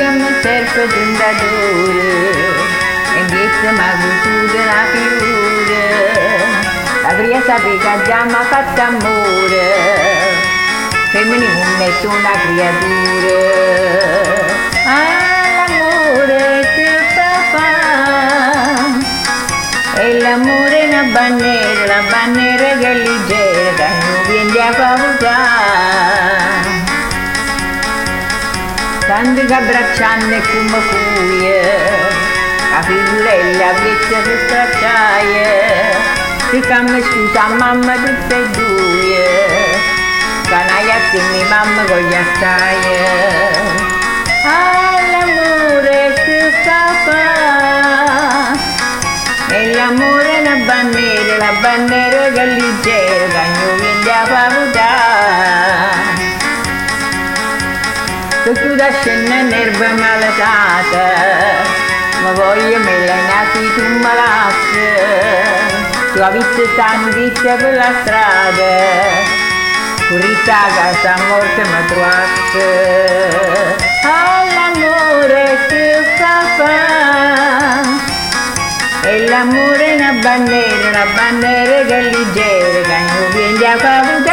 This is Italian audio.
mi cerco di un dadore, e dietro mi ha avuto una figura, la prima sapeva che già mi ha fatto amore, femminile non è una creatura. Ah, l'amore che fa, e l'amore è una bandiera, la bandiera che è leggera, che non viene a favore. Tanti che abbracciando e come cuie, la figliolella vecchia che stracciaia, si camma scusa a mamma tutte e due, canaiatti e mia mamma con gli assai. Ah, l'amore che fa, e l'amore è una bandiera, la bandiera che è leggera, che non viene a favore. Tu da scena nerva malatata, ma voglio me la nati tu malata, tu hai visto sta notizia per la strada, purita a casa morte mi trovate. Ah, l'amore che fa, e l'amore è una bandiera che è leggera, che non viene a favore.